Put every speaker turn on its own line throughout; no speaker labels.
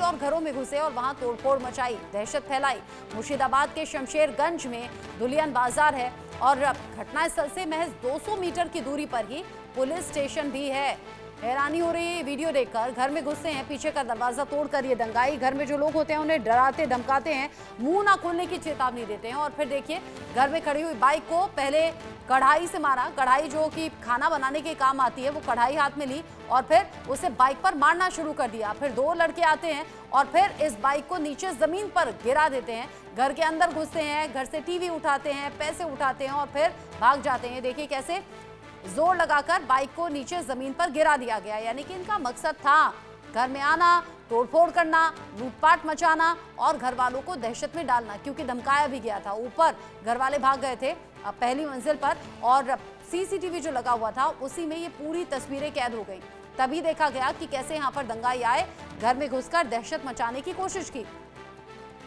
और घरों में घुसे और वहां तोड़फोड़ मचाई, दहशत फैलाई। मुर्शिदाबाद के शमशेरगंज में धुलियन बाजार है और घटनास्थल से महज 200 मीटर की दूरी पर ही पुलिस स्टेशन भी है। हैरानी हो रही है वीडियो देखकर। घर में घुसते हैं, पीछे का दरवाजा तोड़कर ये दंगाई। घर में जो लोग होते हैं उन्हें डराते धमकाते हैं, मुंह ना खोलने की चेतावनी देते हैं और फिर देखिए घर में खड़ी हुई बाइक को पहले कढ़ाई से मारा। कढ़ाई जो कि खाना बनाने के काम आती है, वो कढ़ाई हाथ में ली और फिर उसे बाइक पर मारना शुरू कर दिया। फिर 2 लड़के आते हैं और फिर इस बाइक को नीचे जमीन पर गिरा देते हैं। घर के अंदर घुसते हैं, घर से टीवी उठाते हैं, पैसे उठाते हैं और फिर भाग जाते हैं। देखिए कैसे जोर लगाकर बाइक को नीचे जमीन पर गिरा दिया गया। यानी कि इनका मकसद था घर में आना, तोड़फोड़ करना, लूटपाट मचाना और घर वालों को दहशत में डालना, क्योंकि धमकाया भी गया था। ऊपर घर वाले भाग गए थे पहली मंजिल पर और सीसीटीवी जो लगा हुआ था उसी में ये पूरी तस्वीरें कैद हो गई। तभी देखा गया कि कैसे यहाँ पर दंगाई आए, घर में घुसकर दहशत मचाने की कोशिश की।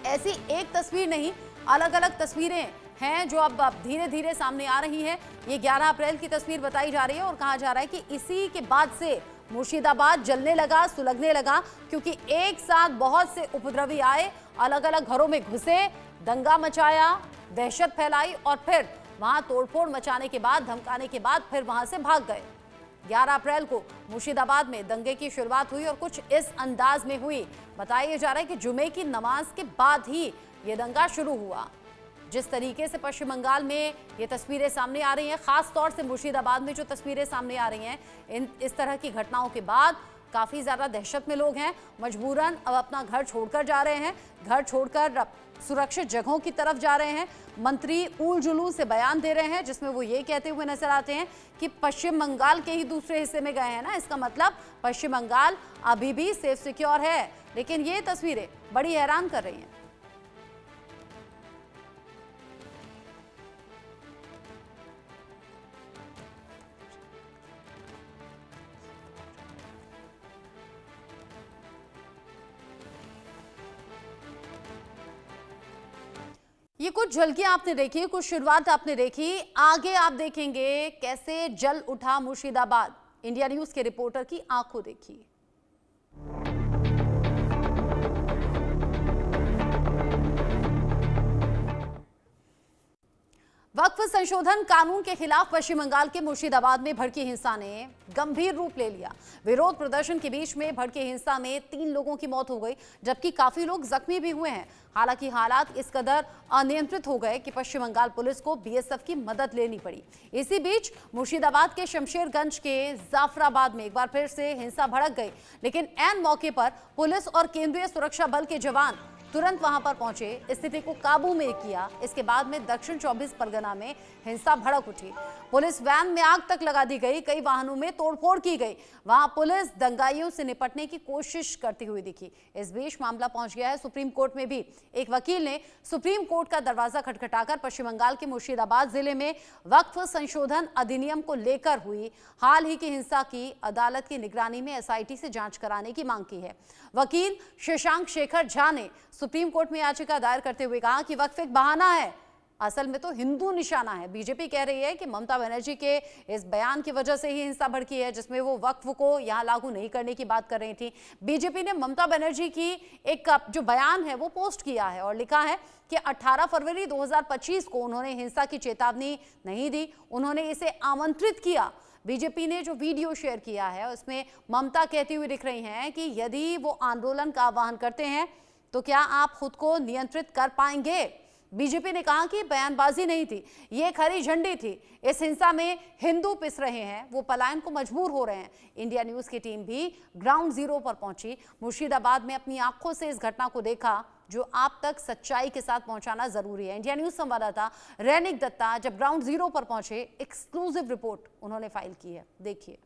ऐसी एक तस्वीर नहीं, अलग अलग तस्वीरें हैं जो अब धीरे धीरे सामने आ रही हैं। ये 11 अप्रैल की तस्वीर बताई जा रही है और कहा जा रहा है कि इसी के बाद से मुर्शिदाबाद जलने लगा, सुलगने लगा, क्योंकि एक साथ बहुत से उपद्रवी आए, अलग अलग घरों में घुसे, दंगा मचाया, दहशत फैलाई और फिर वहां तोड़फोड़ मचाने के बाद, धमकाने के बाद फिर वहां से भाग गए। 11 अप्रैल को मुर्शिदाबाद में दंगे की शुरुआत हुई और कुछ इस अंदाज में हुई। बताया जा रहा है कि जुमे की नमाज के बाद ही ये दंगा शुरू हुआ। जिस तरीके से पश्चिम बंगाल में ये तस्वीरें सामने आ रही हैं, खास तौर से मुर्शिदाबाद में जो तस्वीरें सामने आ रही हैं, इस तरह की घटनाओं के बाद काफी ज्यादा दहशत में लोग हैं। मजबूरन अब अपना घर छोड़कर जा रहे हैं, घर छोड़कर सुरक्षित जगहों की तरफ जा रहे हैं। मंत्री उल जुलूस से बयान दे रहे हैं जिसमें वो ये कहते हुए नजर आते हैं कि पश्चिम बंगाल के ही दूसरे हिस्से में गए हैं ना, इसका मतलब पश्चिम बंगाल अभी भी सेफ सिक्योर है। लेकिन ये तस्वीरें बड़ी हैरान कर रही हैं। ये कुछ झलकियां आपने देखी, कुछ शुरुआत आपने देखी, आगे आप देखेंगे कैसे जल उठा मुर्शिदाबाद। इंडिया न्यूज के रिपोर्टर की आंखों देखी। वक्फ संशोधन कानून के खिलाफ पश्चिम बंगाल के मुर्शिदाबाद में भड़की हिंसा ने गंभीर रूप ले लिया। विरोध प्रदर्शन के बीच में भड़की हिंसा में 3 लोगों की मौत हो गई, जबकि काफी लोग जख्मी भी हुए हैं। हालांकि हालात इस कदर अनियंत्रित हो गए कि पश्चिम बंगाल पुलिस को बीएसएफ की मदद लेनी पड़ी। इसी बीच मुर्शिदाबाद के शमशेरगंज के जाफराबाद में एक बार फिर से हिंसा भड़क गई, लेकिन ऐन मौके पर पुलिस और केंद्रीय सुरक्षा बल के जवान तुरंत वहां पर पहुंचे, स्थिति को काबू में किया। इसके बाद में दक्षिण 24 परगना में हिंसा भड़क उठी। पुलिस वैन में आग तक लगा दी गई, कई वाहनों में तोड़फोड़ की गई। वहां पुलिस दंगाइयों से निपटने की कोशिश करती हुई दिखी। इस बीच मामला पहुंच गया है सुप्रीम कोर्ट में भी। एक वकील ने सुप्रीम कोर्ट का दरवाजा खटखटाकर पश्चिम बंगाल के मुर्शिदाबाद जिले में वक्फ संशोधन अधिनियम को लेकर हुई हाल ही की हिंसा की अदालत की निगरानी में एसआईटी से जांच कराने की मांग की है। वकील शशांक शेखर झा ने सुप्रीम कोर्ट में याचिका दायर करते हुए कहा कि वक्फ एक बहाना है, असल में तो हिंदू निशाना है। बीजेपी कह रही है कि ममता बनर्जी के इस बयान की वजह से ही हिंसा भड़की है, जिसमें वो वक्फ को यहां लागू नहीं करने की बात कर रही थी। बीजेपी ने ममता बनर्जी की एक जो बयान है वो पोस्ट किया है और लिखा है कि 18 फरवरी 2025 को उन्होंने हिंसा की चेतावनी नहीं दी, उन्होंने इसे आमंत्रित किया। बीजेपी ने जो वीडियो शेयर किया है उसमें ममता कहती हुई दिख रही हैं कि यदि वो आंदोलन का आह्वान करते हैं तो क्या आप खुद को नियंत्रित कर पाएंगे। बीजेपी ने कहा कि बयानबाजी नहीं थी, ये खरी झंडी थी। इस हिंसा में हिंदू पिस रहे हैं, वो पलायन को मजबूर हो रहे हैं। इंडिया न्यूज की टीम भी ग्राउंड जीरो पर पहुंची, मुर्शिदाबाद में अपनी आंखों से इस घटना को देखा, जो आप तक सच्चाई के साथ पहुंचाना जरूरी है। इंडिया न्यूज संवाददाता रैनिक दत्ता जब ग्राउंड जीरो पर पहुंचे, एक्सक्लूसिव रिपोर्ट उन्होंने फाइल की है, देखिए।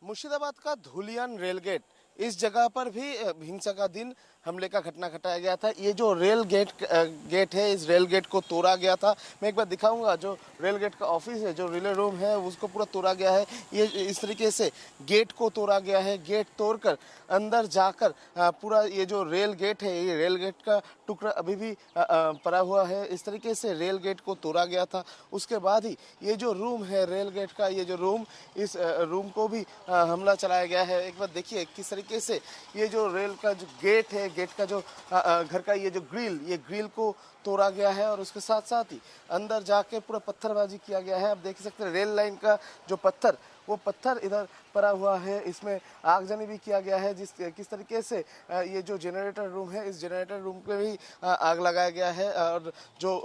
मुर्शिदाबाद का धुलियन रेलगेट, इस जगह पर भी हिंसा का दिन हमले का घटना घटाया गया था। ये जो रेल गेट है, इस रेल गेट को तोड़ा गया था। मैं एक बार दिखाऊंगा, जो रेल गेट का ऑफिस है, जो रिले रूम है, उसको पूरा तोड़ा गया है। ये इस तरीके से गेट को तोड़ा गया है। गेट तोड़कर अंदर जाकर पूरा ये जो रेल गेट है, ये रेल गेट का टुकड़ा अभी भी पड़ा हुआ है। इस तरीके से रेल गेट को तोड़ा गया था। उसके बाद ही ये जो रूम है रेल गेट का, ये जो रूम, इस रूम को भी हमला चलाया गया है। एक बार देखिए किस तरीके तरीके से ये जो रेल का जो गेट है, गेट का जो घर का ये जो ग्रिल को तोड़ा गया है और उसके साथ साथ ही अंदर जाके पूरा पत्थरबाजी किया गया है। आप देख सकते हैं रेल लाइन का जो पत्थर, वो पत्थर इधर पड़ा हुआ है। इसमें आगजनी भी किया गया है। किस तरीके से ये जो जनरेटर रूम है, इस जनरेटर रूम पे भी आग लगाया गया है और जो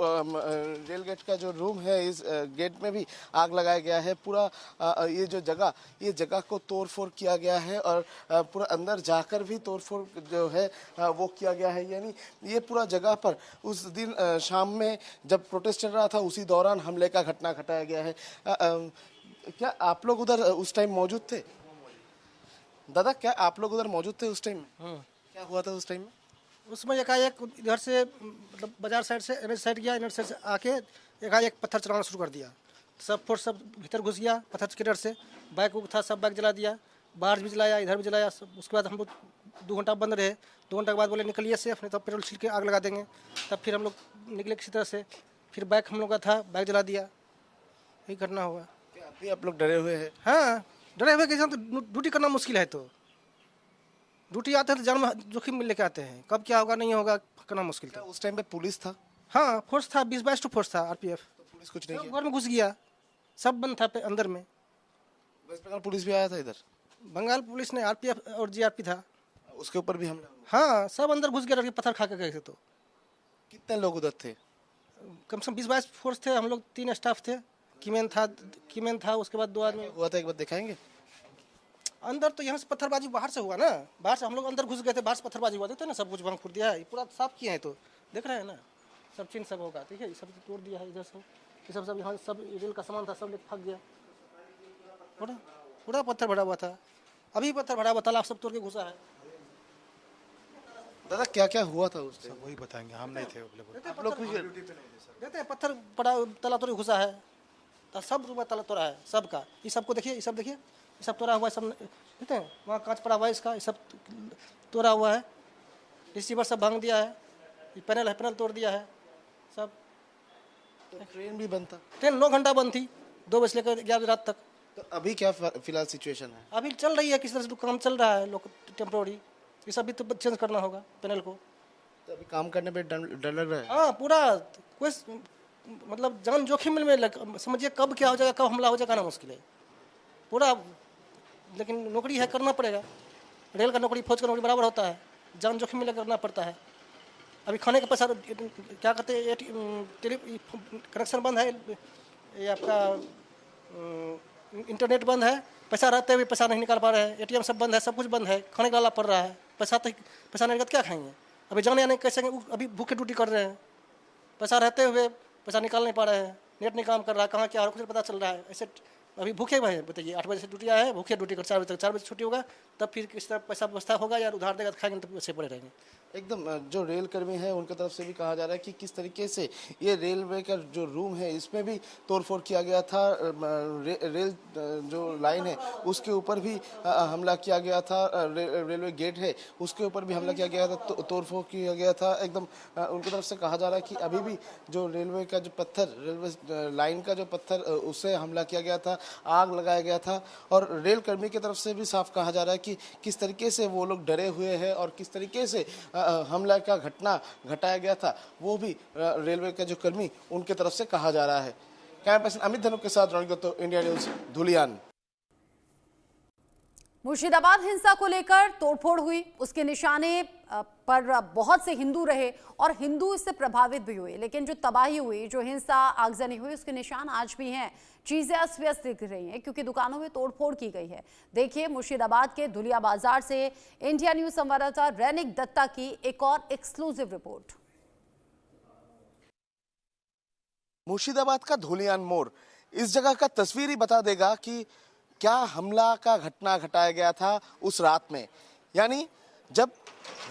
रेल गेट का जो रूम है, इस गेट में भी आग लगाया गया है। पूरा ये जगह को तोड़फोड़ किया गया है और पूरा अंदर जाकर भी तोड़फोड़ जो है वो किया गया है। यानी ये पूरा जगह पर उस दिन शाम में जब प्रोटेस्ट चल रहा था, उसी दौरान हमले का घटना घटाया गया है। क्या आप लोग उधर उस टाइम मौजूद थे? दादा, क्या आप लोग उधर मौजूद थे उस टाइम में?
हाँ।
क्या हुआ था उस टाइम में?
उसमें एकाएक इधर से मतलब बाजार साइड से एनएच साइड गया, एनएच साइड से आके एकाएक पत्थर चलाना शुरू कर दिया। सब फोर्स सब भीतर घुस गया पत्थर के डर से। बाइक उक था, सब बाइक जला दिया, बाहर भी जलाया, इधर भी जलाया। उसके बाद हम लोग 2 घंटा बंद रहे। 2 घंटा के बाद बोले निकलिए सेफ, नहीं तो पेट्रोल छिड़क के आग लगा देंगे। तब फिर हम लोग निकले किसी तरह से। फिर बाइक हम लोग का था, बाइक जला दिया। यही घटना हुआ।
क्या अभी आप लोग डरे हुए हैं?
हाँ, डरे हुए कैसे? तो ड्यूटी करना मुश्किल है। तो ड्यूटी आते हैं तो जान में जोखिम में लेके आते हैं। कब क्या होगा नहीं होगा करना मुश्किल था।
उस टाइम पे पुलिस था?
हाँ, फोर्स था, 20-22 फोर्स था, आरपीएफ।
तो पुलिस कुछ नहीं
सब
किया?
घर में घुस गया, सब बंद था अंदर में।
वेस्ट बंगाल पुलिस भी आया था इधर?
बंगाल पुलिस ने, आरपीएफ और जीआरपी था।
उसके ऊपर भी हमला हुआ?
हाँ, सब अंदर घुस गया, लड़के पत्थर खा के गए थे। तो
कितने लोग उधर थे?
कम से कम 20-22 फोर्स थे। हम लोग 3 स्टाफ थे। कीमेन था, उसके बाद 2 आदमी
हुआ था, एक बार दिखाएंगे?
अंदर। तो यहाँ से पत्थरबाजी बाहर से हुआ ना, बाहर से हम लोग अंदर घुस गए थे, बाहर से पत्थरबाजी हुआ। देखते ना, सब कुछ भंग फूट दिया है, पूरा साफ किए हैं। तो देख रहे हैं ना, सब चिन्ह सब होगा। ठीक है, ये सब तोड़ दिया है। इधर सब ये सब यहाँ सब रेल का सामान था, सब लेके भाग गया। पूरा पत्थर भरा हुआ था। अभी पत्थर भरा हुआ, तालाब सब तोड़ के घुसा है।
दादा, क्या क्या हुआ था उस टाइम?
वही बताएंगे, हम नहीं थे अवेलेबल।
आप लोग कुछ
देखते हैं पत्थर पड़ा, ताला तोड़ के घुसा है। तो सब रूपा ताला तोड़ा है सबका। ये सबको देखिए, ये सब देखिए, ये सब तोड़ा हुआ है। सब देखते हैं, वहाँ कांच पड़ा हुआ है इसका, ये सब तोड़ा हुआ है। रिसीवर सब भांग दिया है। ये पैनल है, पैनल तोड़ दिया है सब।
तो ट्रेन भी बंद था?
ट्रेन 9 घंटा बंद थी, 2 बजे लेकर 11 बजे रात तक।
तो अभी क्या फिलहाल सिचुएशन है?
अभी चल रही है, किसी तरह से काम चल रहा है लोग टेम्प्रोरी। ये सब भी तो चेंज करना होगा पैनल को।
तो अभी काम करने पे डर लग रहा है?
हाँ, पूरा कोई मतलब जान जोखिम में समझिए, कब क्या हो जाएगा, कब हमला हो जाएगा ना, मुश्किल है पूरा। लेकिन नौकरी है, करना पड़ेगा। रेल का नौकरी, फौज का नौकरी बराबर होता है। जान जोखिम में लेकर करना पड़ता है। अभी खाने का पैसा क्या कहते हैं, कनेक्शन बंद है, ये आपका इंटरनेट बंद है। पैसा रहते हुए पैसा नहीं निकाल पा रहे हैं। एटीएम सब बंद है, सब कुछ बंद है। खाने का लाना पड़ रहा है। पैसा नहीं क्या खाएंगे? अभी जाने आने कैसे, अभी भूखे ड्यूटी कर रहे हैं। पैसा रहते हुए पैसा निकाल नहीं पा रहे हैं। नेट नहीं काम कर रहा है, कहाँ क्या हो कुछ पता चल रहा है। ऐसे अभी भूखे हुए हैं। बताइए, 8 बजे से ड्यूटी आया है, भूखे ड्यूटी कर 4 बजे तक। 4 बजे छुट्टी होगा, तब फिर किस तरह पैसा व्यवस्था होगा, या उधार देगा तो खाएंगे, तो ऐसे पड़े रहेंगे।
एकदम जो रेल कर्मी है उनकी तरफ से भी कहा जा रहा है कि किस तरीके से ये रेलवे का जो रूम है, इसमें भी तोड़फोड़ किया गया था। रेल जो लाइन है उसके ऊपर भी हमला किया गया था। रेलवे गेट है उसके ऊपर भी हमला किया गया था, तोड़फोड़ किया गया था। एकदम उनकी तरफ से कहा जा रहा है कि अभी भी जो रेलवे का जो पत्थर, रेलवे लाइन का जो पत्थर, उससे हमला किया गया था, आग लगाया गया था। और रेल कर्मी की तरफ से भी साफ कहा जा रहा है कि किस तरीके से वो लोग डरे हुए हैं और किस तरीके से हमला का घटना घटाया गया था, वो भी रेलवे का जो कर्मी उनके तरफ से कहा जा रहा है। कैमरा पर्सन अमित धनुक के साथ रोनित दत्तो, इंडिया न्यूज, धुलियान।
मुर्शिदाबाद हिंसा को लेकर तोड़फोड़ हुई, उसके निशाने पर बहुत से हिंदू रहे और हिंदू इससे प्रभावित भी हुए। लेकिन जो तबाही हुई, जो हिंसा आगजनी हुई, उसके निशान आज भी हैं। चीजें अस्त व्यस्त दिख रही हैं क्योंकि दुकानों में तोड़फोड़ की गई है। देखिए मुर्शिदाबाद के धुलिया बाजार से इंडिया न्यूज संवाददाता रैनिक दत्ता की एक और एक्सक्लूसिव रिपोर्ट।
मुर्शिदाबाद का धुलियान मोड़ इस जगह का तस्वीर ही बता देगा कि क्या हमला का घटना घटाया गया था उस रात में। यानी जब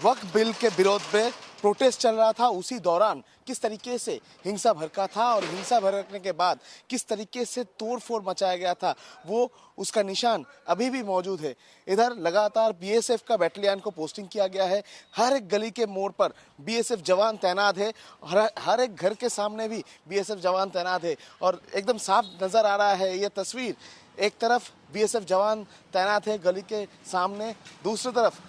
वक्फ बिल के विरोध में प्रोटेस्ट चल रहा था, उसी दौरान किस तरीके से हिंसा भड़का था और हिंसा भड़कने के बाद किस तरीके से तोड़फोड़ मचाया गया था, वो उसका निशान अभी भी मौजूद है। इधर लगातार बीएसएफ का बैटालियन को पोस्टिंग किया गया है। हर एक गली के मोड़ पर बीएसएफ जवान तैनात है। हर एक घर के सामने भी बीएसएफ जवान तैनात है और एकदम साफ नजर आ रहा है ये तस्वीर। एक तरफ बीएसएफ जवान तैनात है गली के सामने। दूसरी तरफ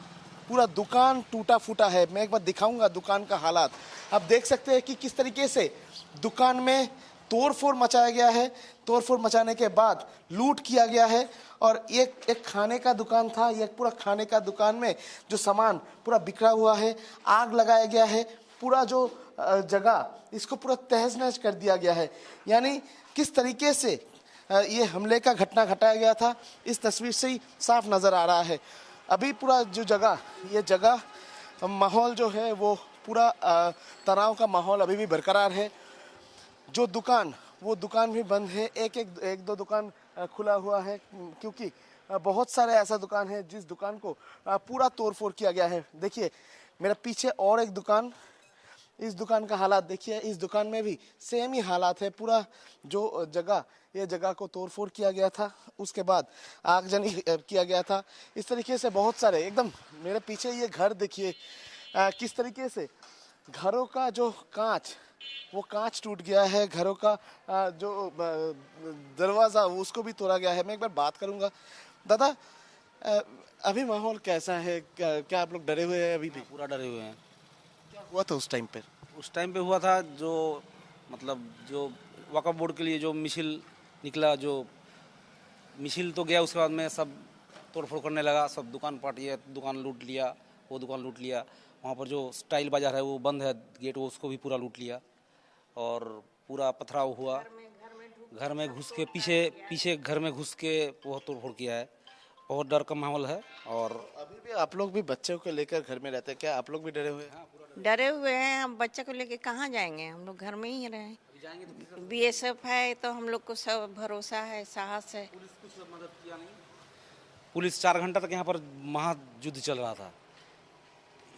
पूरा दुकान टूटा फूटा है। मैं एक बार दिखाऊंगा दुकान का हालात। आप देख सकते हैं कि किस तरीके से दुकान में तोड़फोड़ मचाया गया है। तोड़फोड़ मचाने के बाद लूट किया गया है। और एक खाने का दुकान था, ये पूरा खाने का दुकान में जो सामान पूरा बिखरा हुआ है, आग लगाया गया है। पूरा जो जगह इसको पूरा तहस नहस कर दिया गया है। यानी किस तरीके से ये हमले का घटना घटाया गया था, इस तस्वीर से ही साफ नजर आ रहा है। अभी पूरा जो जगह, ये जगह माहौल जो है वो पूरा तनाव का माहौल अभी भी बरकरार है। जो दुकान, वो दुकान भी बंद है। एक दो दुकान खुला हुआ है, क्योंकि बहुत सारे ऐसा दुकान है जिस दुकान को पूरा तोड़फोड़ किया गया है। देखिए मेरा पीछे और एक दुकान, इस दुकान का हालात देखिए। इस दुकान में भी सेम ही हालात है। पूरा जो जगह, ये जगह को तोड़फोड़ किया गया था, उसके बाद आगजनी किया गया था। इस तरीके से बहुत सारे, एकदम मेरे पीछे ये घर देखिए किस तरीके से घरों का जो कांच, वो कांच टूट गया है। घरों का जो दरवाजा उसको भी तोड़ा गया है। मैं एक बार बात करूंगा। दादा, अभी माहौल कैसा है? क्या आप लोग डरे हुए हैं? अभी भी
पूरा डरे हुए हैं।
क्या हुआ था उस टाइम पे?
उस टाइम पे हुआ था जो मतलब जो वक्फ बोर्ड के लिए जो मिছিল निकला, जो मिছিল तो गया, उसके बाद में सब तोड़फोड़ करने लगा। सब दुकान पार्टी, दुकान लूट लिया, वो दुकान लूट लिया। वहाँ पर जो स्टाइल बाजार है वो बंद है गेट, वो उसको भी पूरा लूट लिया। और पूरा पथराव हुआ। घर में घुस के पीछे घर में घुस के बहुत तोड़फोड़ किया है। बहुत डर का माहौल है। और
अभी भी आप लोग भी बच्चों को लेकर घर में रहते हैं, क्या आप लोग भी डरे हुए हैं?
डरे हुए हैं। हम बच्चे को लेके कहाँ जाएंगे? हम लोग घर में ही रहे। बीएसएफ है तो हम लोग को सब भरोसा है, साहस है।
पुलिस 4 घंटा तक यहाँ पर महायुद्ध चल रहा था।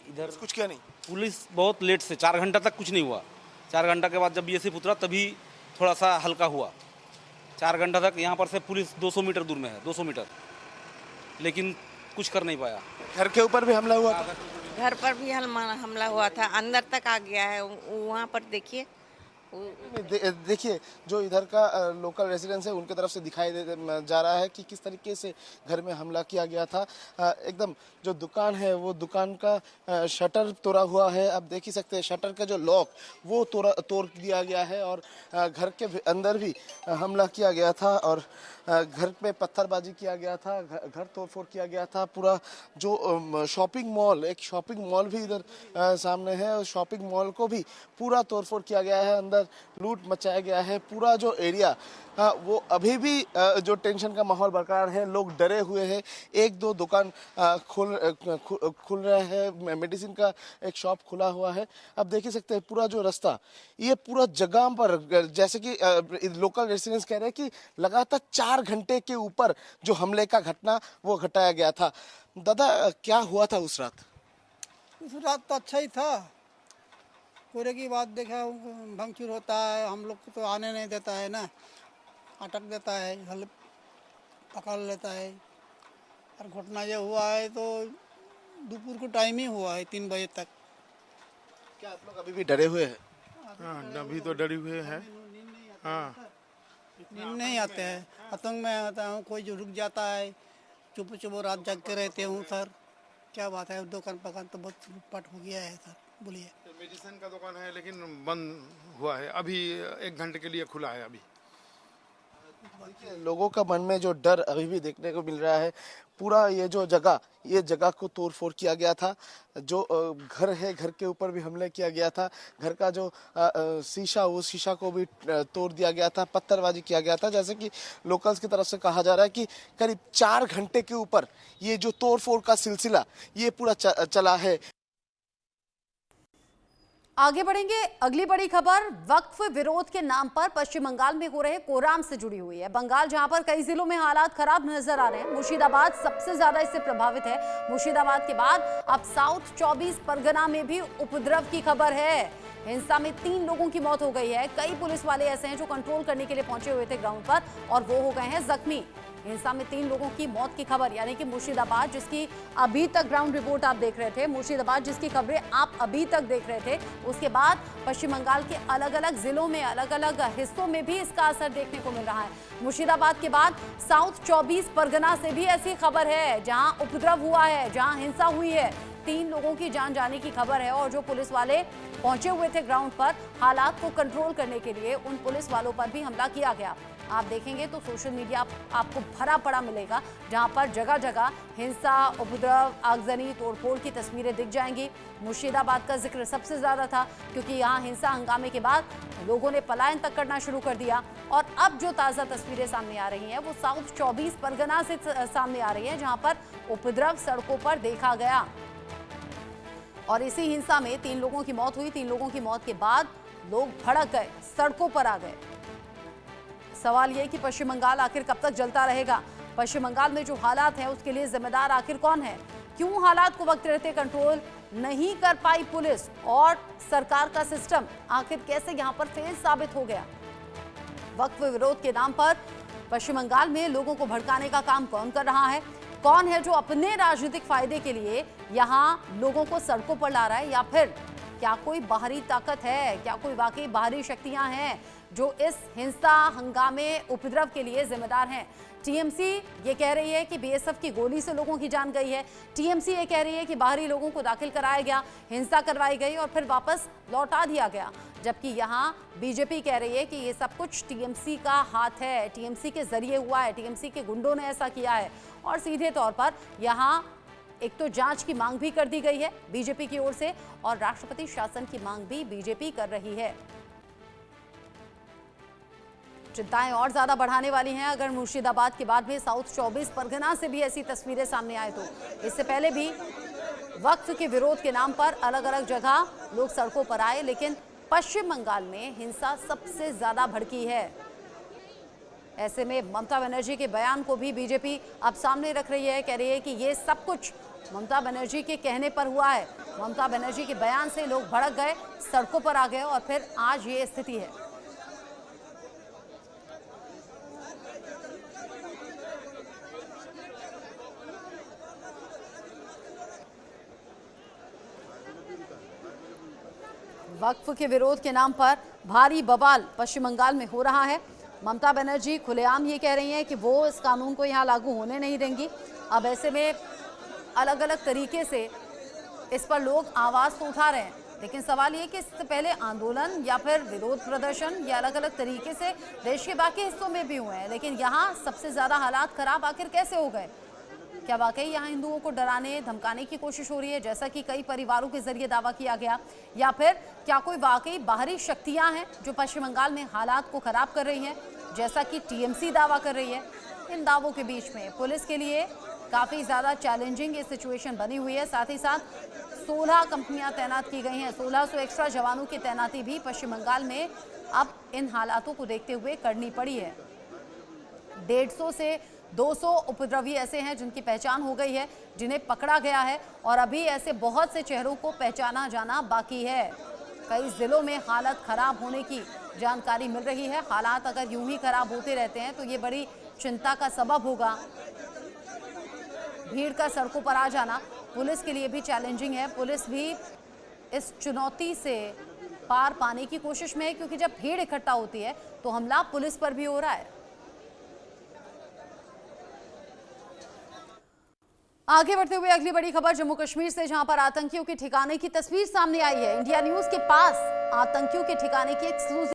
इधर
कुछ क्या नहीं?
पुलिस बहुत लेट से, 4 घंटा तक कुछ नहीं हुआ। 4 घंटा के बाद जब बीएसएफ उतरा तभी थोड़ा सा हल्का हुआ। 4 घंटा तक यहाँ पर से पुलिस 200 मीटर दूर में है, 200 मीटर, लेकिन कुछ कर नहीं पाया।
घर के ऊपर भी हमला हुआ था?
घर पर भी हमला हुआ था, अंदर तक आ गया है। वहाँ पर देखिए,
देखिए जो इधर का लोकल रेजिडेंस है उनके तरफ से दिखाई जा रहा है कि किस तरीके से घर में हमला किया गया था। एकदम जो दुकान है वो दुकान का शटर तोड़ा हुआ है। आप देख ही सकते हैं शटर का जो लॉक वो तोड़ दिया गया है। और घर के अंदर भी हमला किया गया था और घर पे पत्थरबाजी किया गया था, घर तोड़फोड़ किया गया था। पूरा जो शॉपिंग मॉल, एक शॉपिंग मॉल भी इधर सामने है, और शॉपिंग मॉल को भी पूरा तोड़फोड़ किया गया है। अंदर लूट मचाया गया है। पूरा जो एरिया वो अभी भी जो टेंशन का माहौल बरकरार है। लोग डरे हुए हैं। एक दो दुकान खुल रहे हैं। मेडिसिन का एक शॉप खुला हुआ है। आप देख ही सकते हैं पूरा जो रास्ता, ये पूरा जगह पर, जैसे कि लोकल रेसिडेंट्स कह रहे हैं कि लगातार 4 घंटे के ऊपर जो हमले का घटना वो घटाया गया था। दादा, क्या हुआ था उस रात?
उस रात तो अच्छा ही था। पूरे की बात देखा, भंगचूर होता है, हम लोग को तो आने नहीं देता है ना, अटक देता है, हल पकड़ लेता है। और घटना ये हुआ है तो दोपहर को टाइम ही हुआ है, 3 बजे तक।
क्या आप लोग अभी भी डरे हुए हैं?
हाँ, अभी तो डरे हुए हैं। हाँ,
नींद नहीं आते हैं, आतंक में आता हूँ। कोई जो रुक जाता है, चुप चुप रात जाग के रहते हूँ। सर क्या बात है, दुकान पकान तो बहुत लूटपाट हो गया है सर। बोलिए।
मेडिसिन का दुकान है लेकिन बंद हुआ है, अभी 1 घंटे के लिए खुला है। अभी
लोगों का मन में जो डर अभी भी देखने को मिल रहा है। पूरा ये जो जगह, ये जगह को तोड़फोड़ किया गया था। जो घर है, घर के ऊपर भी हमले किया गया था। घर का जो शीशा, वो शीशा को भी तोड़ दिया गया था, पत्थरबाजी किया गया था। जैसे कि लोकल्स की तरफ से कहा जा रहा है कि करीब 4 घंटे के ऊपर ये जो तोड़फोड़ का सिलसिला ये पूरा चला है।
आगे बढ़ेंगे। अगली बड़ी खबर वक्फ विरोध के नाम पर पश्चिम बंगाल में हो रहे कोहराम से जुड़ी हुई है। बंगाल जहां पर कई जिलों में हालात खराब नजर आ रहे हैं। मुर्शिदाबाद सबसे ज्यादा इससे प्रभावित है। मुर्शिदाबाद के बाद अब साउथ 24 परगना में भी उपद्रव की खबर है। हिंसा में 3 लोगों की मौत हो गई है। कई पुलिस वाले ऐसे हैं जो कंट्रोल करने के लिए पहुंचे हुए थे ग्राउंड पर, और वो हो गए हैं जख्मी। हिंसा में 3 लोगों की मौत की खबर, यानी कि मुर्शिदाबाद जिसकी अभी तक ग्राउंड रिपोर्ट आप देख रहे थे, मुर्शिदाबाद जिसकी खबरें आप अभी तक देख रहे थे, उसके बाद पश्चिम बंगाल के अलग अलग जिलों में, अलग अलग हिस्सों में भी इसका असर देखने को मिल रहा है। मुर्शिदाबाद के बाद साउथ 24 परगना से भी ऐसी खबर है जहां उपद्रव हुआ है, जहां हिंसा हुई है, 3 लोगों की जान जाने की खबर है। और जो पुलिस वाले पहुंचे हुए थे ग्राउंड पर हालात को कंट्रोल करने के लिए, उन पुलिस वालों पर भी हमला किया गया। आप देखेंगे तो सोशल मीडिया आपको भरा पड़ा मिलेगा, जहां पर जगह जगह हिंसा, उपद्रव, आगजनी, तोड़फोड़ की तस्वीरें दिख जाएंगी। मुर्शिदाबाद का जिक्र सबसे ज्यादा था क्योंकि यहाँ हिंसा हंगामे के बाद लोगों ने पलायन तक करना शुरू कर दिया। और अब जो ताज़ा तस्वीरें सामने आ रही हैं वो साउथ 24 परगना से सामने आ रही है, जहां पर उपद्रव सड़कों पर देखा गया। और इसी हिंसा में 3 लोगों की मौत हुई। 3 लोगों की मौत के बाद लोग भड़क गए, सड़कों पर आ गए। सवाल यह कि पश्चिम बंगाल आखिर कब तक जलता रहेगा? पश्चिम बंगाल में जो हालात हैं उसके लिए जिम्मेदार आखिर कौन है? क्यों हालात को वक्त रहते कंट्रोल नहीं कर पाई पुलिस और सरकार का सिस्टम? आखिर कैसे यहां पर फेल साबित हो गया? वक्फ विरोध के नाम पर पश्चिम बंगाल में लोगों को भड़काने का काम कौन कर रहा है? कौन है जो अपने राजनीतिक फायदे के लिए यहां लोगों को सड़कों पर ला रहा है? या फिर क्या कोई बाहरी ताकत है? क्या कोई वाकई बाहरी शक्तियां हैं जो इस हिंसा, हंगामे, उपद्रव के लिए जिम्मेदार हैं? टीएमसी ये कह रही है कि बीएसएफ की गोली से लोगों की जान गई है। टीएमसी ये कह रही है कि बाहरी लोगों को दाखिल कराया गया, हिंसा करवाई गई और फिर वापस लौटा दिया गया। जबकि यहाँ बीजेपी कह रही है कि ये सब कुछ टीएमसी का हाथ है, टीएमसी के जरिए हुआ है, टीएमसी के गुंडों ने ऐसा किया है। और सीधे तौर पर यहाँ एक तो जांच की मांग भी कर दी गई है बीजेपी की ओर से और राष्ट्रपति शासन की मांग भी बीजेपी कर रही है। चिंताएं और ज्यादा बढ़ाने वाली हैं अगर मुर्शिदाबाद के बाद में साउथ 24 परगना से भी ऐसी तस्वीरें सामने आए तो। इससे पहले भी वक्फ के विरोध के नाम पर अलग अलग जगह लोग सड़कों पर आए, लेकिन पश्चिम बंगाल में हिंसा सबसे ज्यादा भड़की है। ऐसे में ममता बनर्जी के बयान को भी बीजेपी अब सामने रख रही है, कह रही है कि ये सब कुछ ममता बनर्जी के कहने पर हुआ है। ममता बनर्जी के बयान से लोग भड़क गए, सड़कों पर आ गए और फिर आज ये स्थिति है। वक्फ के विरोध के नाम पर भारी बवाल पश्चिम बंगाल में हो रहा है। ममता बनर्जी खुलेआम ये कह रही हैं कि वो इस कानून को यहाँ लागू होने नहीं देंगी। अब ऐसे में अलग अलग तरीके से इस पर लोग आवाज़ तो उठा रहे हैं, लेकिन सवाल ये कि इससे पहले आंदोलन या फिर विरोध प्रदर्शन या अलग अलग तरीके से देश के बाकी हिस्सों में भी हुए हैं, लेकिन यहाँ सबसे ज़्यादा हालात खराब आखिर कैसे हो गए? क्या वाकई यहाँ हिंदुओं को डराने धमकाने की कोशिश हो रही है, जैसा कि कई परिवारों के जरिए दावा किया गया? या फिर क्या कोई वाकई बाहरी शक्तियाँ हैं जो पश्चिम बंगाल में हालात को खराब कर रही हैं, जैसा कि टीएमसी दावा कर रही है? इन दावों के बीच में पुलिस के लिए काफ़ी ज़्यादा चैलेंजिंग ये सिचुएशन बनी हुई है। साथ ही साथ 16 कंपनियां तैनात की गई हैं, 1600 एक्स्ट्रा जवानों की तैनाती भी पश्चिम बंगाल में अब इन हालातों को देखते हुए करनी पड़ी है। 150 से 200 उपद्रवी ऐसे हैं जिनकी पहचान हो गई है, जिन्हें पकड़ा गया है और अभी ऐसे बहुत से चेहरों को पहचाना जाना बाकी है। कई जिलों में हालत खराब होने की जानकारी मिल रही है। हालात अगर यूं ही खराब होते रहते हैं तो ये बड़ी चिंता का सबब होगा। भीड़ का सड़कों पर आ जाना पुलिस के लिए भी चैलेंजिंग है। पुलिस भी इस चुनौती से पार पाने की कोशिश में है, क्योंकि जब भीड़ इकट्ठा होती है तो हमला पुलिस पर भी हो रहा है। आगे बढ़ते हुए अगली बड़ी खबर जम्मू कश्मीर से, जहां पर आतंकियों के ठिकाने की तस्वीर सामने आई है। इंडिया न्यूज के पास आतंकियों के ठिकाने की एक्सक्लूसिव